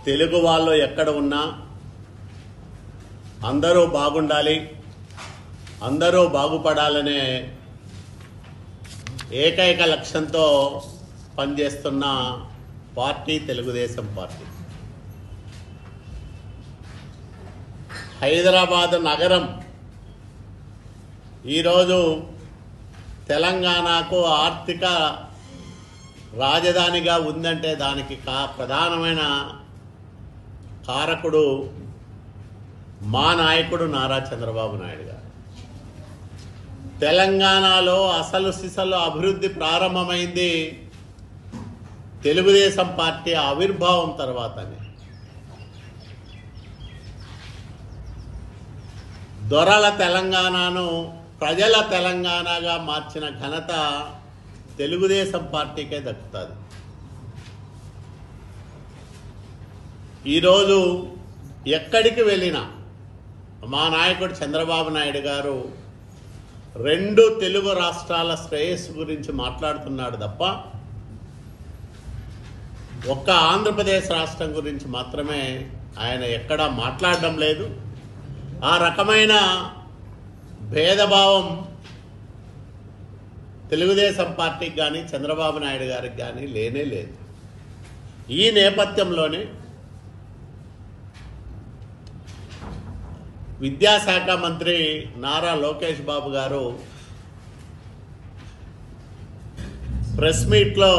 తెలుగు వాళ్ళు ఎక్కడ ఉన్నా అందరూ బాగుండాలి, అందరూ బాగుపడాలనే ఏకైక లక్ష్యంతో పనిచేస్తున్న పార్టీ తెలుగుదేశం పార్టీ. హైదరాబాద్ నగరం ఈరోజు తెలంగాణకు ఆర్థిక రాజధానిగా ఉందంటే దానికి ప్రధానమైన కారకుడు మా నాయకుడు నారా చంద్రబాబు నాయుడు గారు. తెలంగాణలో అసలు సిసలు అభివృద్ధి ప్రారంభమైంది తెలుగుదేశం పార్టీ ఆవిర్భావం తర్వాతనే. దొరల తెలంగాణను ప్రజల తెలంగాణగా మార్చిన ఘనత తెలుగుదేశం పార్టీకే దక్కుతుంది. ఈరోజు ఎక్కడికి వెళ్ళినా మా నాయకుడు చంద్రబాబు నాయుడు గారు రెండు తెలుగు రాష్ట్రాల శ్రేయస్సు గురించి మాట్లాడుతున్నాడు తప్ప ఒక్క ఆంధ్రప్రదేశ్ రాష్ట్రం గురించి మాత్రమే ఆయన ఎక్కడా మాట్లాడడం లేదు. ఆ రకమైన భేదభావం తెలుగుదేశం పార్టీకి కానీ చంద్రబాబు నాయుడు గారికి కానీ లేనే లేదు. ఈ నేపథ్యంలోనే విద్యాశాఖ మంత్రి నారా లోకేష్ బాబు గారు ప్రెస్ మీట్లో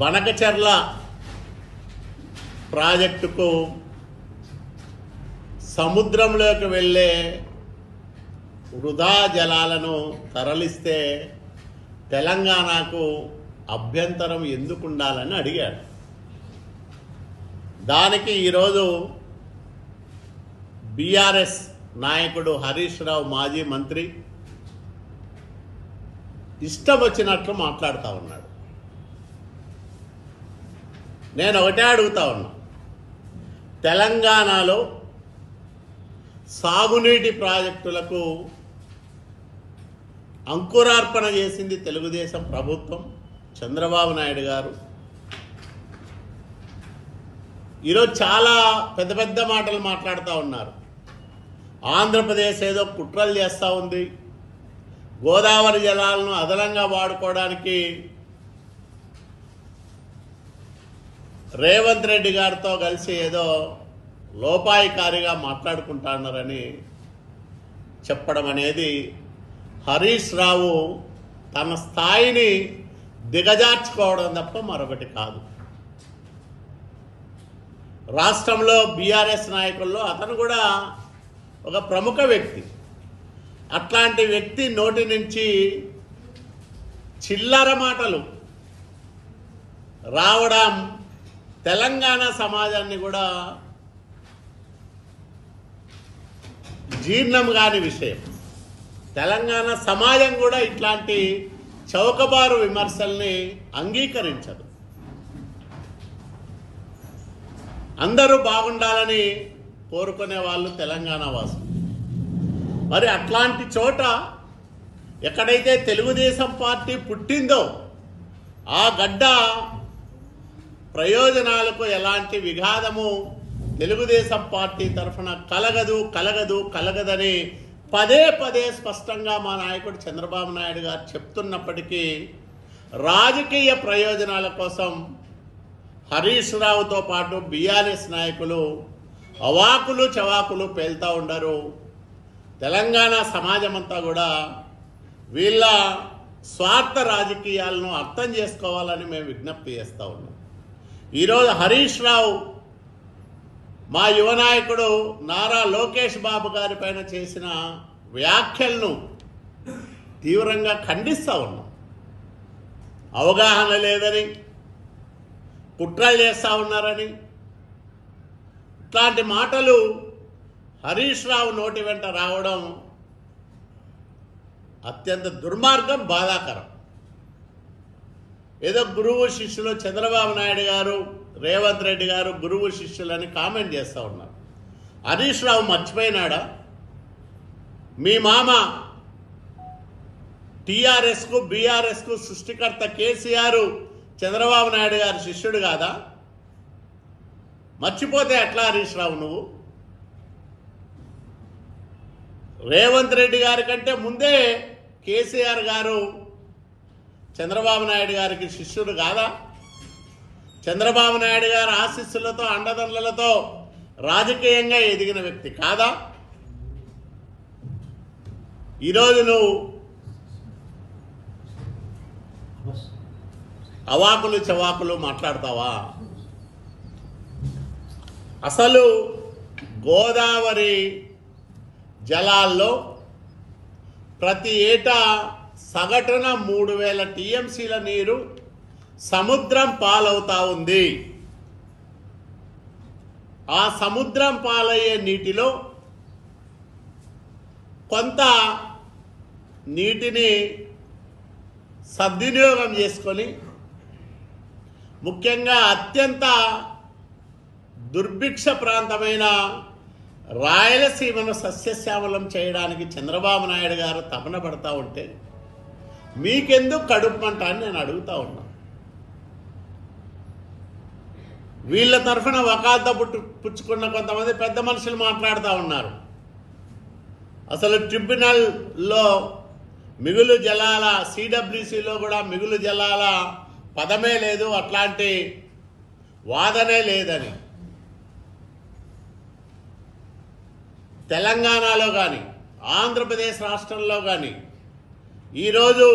బనకచెర్ల ప్రాజెక్టుకు సముద్రంలోకి వెళ్ళే వృధా జలాలను తరలిస్తే తెలంగాణకు అభ్యంతరం ఎందుకు ఉండాలని అడిగాడు. దానికి ఈరోజు బీఆర్ఎస్ నాయకుడు హరీష్ రావు మాజీ మంత్రి ఇష్టం వచ్చినట్లు మాట్లాడుతూ ఉన్నాడు. నేను ఒకటే అడుగుతా ఉన్నా, తెలంగాణలో సాగునీటి ప్రాజెక్టులకు అంకురార్పణ చేసింది తెలుగుదేశం ప్రభుత్వం, చంద్రబాబు నాయుడు గారు. ఈరోజు చాలా పెద్ద పెద్ద మాటలు మాట్లాడుతూ ఉన్నారు. ఆంధ్రప్రదేశ్ ఏదో కుట్రలు చేస్తూ ఉంది, గోదావరి జలాలను అదనంగా వాడుకోవడానికి రేవంత్ రెడ్డి గారితో కలిసి ఏదో లోపాయికారిగా మాట్లాడుకుంటున్నారని చెప్పడం అనేది హరీష్ రావు తన స్థాయిని దిగజార్చుకోవడం తప్ప మరొకటి కాదు. రాష్ట్రంలో బీఆర్ఎస్ నాయకుల్లో అతను కూడా ఒక ప్రముఖ వ్యక్తి. అట్లాంటి వ్యక్తి నోటి నుంచి చిల్లర మాటలు రావడం తెలంగాణ సమాజాన్ని కూడా జీర్ణం కాని విషయం. తెలంగాణ సమాజం కూడా ఇట్లాంటి చౌకబారు విమర్శల్ని అంగీకరించదు. అందరూ బాగుండాలని కోరుకునే వాళ్ళు తెలంగాణ వాసులు. మరి అట్లాంటి చోట ఎక్కడైతే తెలుగుదేశం పార్టీ పుట్టిందో ఆ గడ్డ ప్రయోజనాలకు ఎలాంటి విఘాతము తెలుగుదేశం పార్టీ తరఫున కలగదని పదే పదే స్పష్టంగా మా నాయకుడు చంద్రబాబు నాయుడు గారు చెప్తున్నప్పటికీ రాజకీయ ప్రయోజనాల కోసం హరీష్ రావుతో పాటు బీఆర్ఎస్ నాయకులు అవాకులు చవాకులు పేలుతూ ఉండరు. తెలంగాణ సమాజం అంతా కూడా వీళ్ళ స్వార్థ రాజకీయాలను అర్థం చేసుకోవాలని మేము విజ్ఞప్తి చేస్తూ ఉన్నాం. ఈరోజు హరీష్ రావు మా యువ నాయకుడు నారా లోకేష్ బాబు గారి పైన చేసిన వ్యాఖ్యలను తీవ్రంగా ఖండిస్తూ ఉన్నాం. అవగాహన లేదని, కుట్రలు చేస్తూ ఉన్నారని ఇట్లాంటి మాటలు హరీష్ రావు నోటి వెంట రావడం అత్యంత దుర్మార్గం, బాధాకరం. ఏదో గురువు శిష్యులు చంద్రబాబు నాయుడు గారు, రేవంత్ రెడ్డి గారు గురువు శిష్యులని కామెంట్ చేస్తూ ఉన్నారు. హరీష్ రావు మర్చిపోయినాడా? మీ మామ టీఆర్ఎస్కు బీఆర్ఎస్కు సృష్టికర్త కేసీఆర్ చంద్రబాబు నాయుడు గారి శిష్యుడు కాదా? మర్చిపోతే ఎట్లా హరీష్ రావు నువ్వు? రేవంత్ రెడ్డి గారి కంటే ముందే కేసీఆర్ గారు చంద్రబాబు నాయుడు గారికి శిష్యుడు కాదా? చంద్రబాబు నాయుడు గారి ఆశీస్సులతో అండదండలతో రాజకీయంగా ఎదిగిన వ్యక్తి కాదా? ఈరోజు నువ్వు అవాకులు చవాకులు మాట్లాడతావా? అసలు గోదావరి జలాల్లో ప్రతి ఏటా సగటున 3000 టీఎంసీల నీరు సముద్రం పాలవుతా ఉంది. ఆ సముద్రం పాలయ్యే నీటిలో కొంత నీటిని సద్వినియోగం చేసుకొని ముఖ్యంగా అత్యంత దుర్భిక్ష ప్రాంతమైన రాయలసీమను సస్యశ్యామలం చేయడానికి చంద్రబాబు నాయుడు గారు తపన పడతా ఉంటే మీకెందుకు కడుపుమంట అని నేను అడుగుతా ఉన్నా. వీళ్ళ తరఫున వకాల్తా పుచ్చుకున్న కొంతమంది పెద్ద మనుషులు మాట్లాడుతూ ఉన్నారు. అసలు ట్రిబ్యునల్లో మిగులు జలాల సిడబ్ల్యూసిలో కూడా మిగులు జలాల పదమే లేదు, అట్లాంటి వాదనే లేదని. తెలంగాణలో కానీ ఆంధ్రప్రదేశ్ రాష్ట్రంలో కానీ ఈరోజు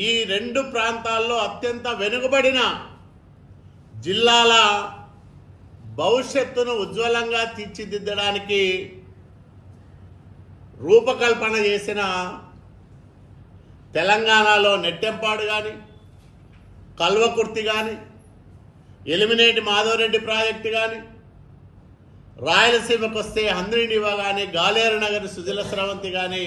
ఈ రెండు ప్రాంతాల్లో అత్యంత వెనుకబడిన జిల్లాల భవిష్యత్తును ఉజ్వలంగా తీర్చిదిద్దడానికి రూపకల్పన చేసిన తెలంగాణలో నెట్టెంపాడు కానీ, కల్వకుర్తి కానీ, ఎలిమినేటి మాధవరెడ్డి ప్రాజెక్టు కానీ, రాయలసీమకు వస్తే హంద్రీనివా కానీ, గాలేరు నగర్ సుజల స్రవంతి కానీ,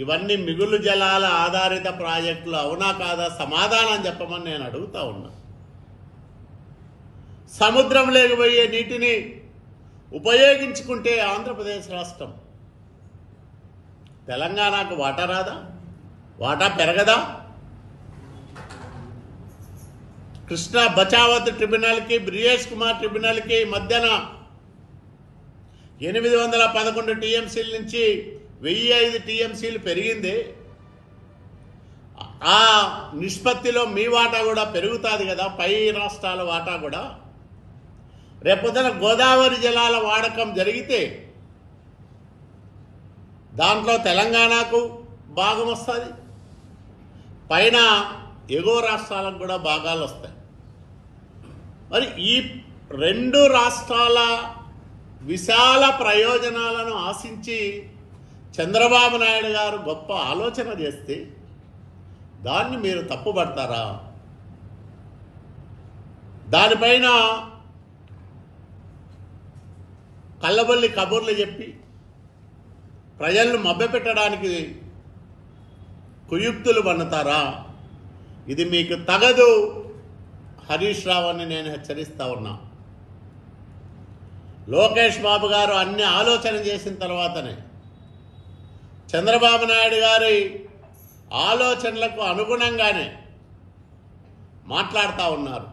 ఇవన్నీ మిగులు జలాల ఆధారిత ప్రాజెక్టులు అవునా కాదా సమాధానం చెప్పమని నేను అడుగుతా ఉన్నా. సముద్రంలోకి పోయే నీటిని ఉపయోగించుకుంటే ఆంధ్రప్రదేశ్ రాష్ట్రం, తెలంగాణకు వాటా రాదా? వాటా పెరగదా? కృష్ణా బచావత్ ట్రిబ్యునల్కి, బ్రిజేష్ కుమార్ ట్రిబ్యునల్కి మధ్యన 811 టీఎంసీల నుంచి 1005 టీఎంసీలు పెరిగింది. ఆ నిష్పత్తిలో మీ వాటా కూడా పెరుగుతుంది కదా, పై రాష్ట్రాల వాటా కూడా. రేపొద్దున గోదావరి జలాల వాడకం జరిగితే దాంట్లో తెలంగాణకు భాగం వస్తుంది, పైన ఎగువ రాష్ట్రాలకు కూడా భాగాలు వస్తాయి. మరి ఈ రెండు రాష్ట్రాల విశాల ప్రయోజనాలను ఆశించి చంద్రబాబు నాయుడు గారు గొప్ప ఆలోచన చేస్తే దాన్ని మీరు తప్పుపడతారా? దానిపైన కళ్ళబొల్లి కబుర్లు చెప్పి ప్రజలను మభ్యపెట్టడానికి కుయుక్తులు పన్నుతారా? ఇది మీకు తగదు హరీష్ రావు అని నేను హెచ్చరిస్తా ఉన్నా. లోకేష్ బాబు గారు అన్ని ఆలోచన చేసిన తర్వాతనే చంద్రబాబు నాయుడు గారి ఆలోచనలకు అనుగుణంగానే మాట్లాడుతూ ఉన్నారు.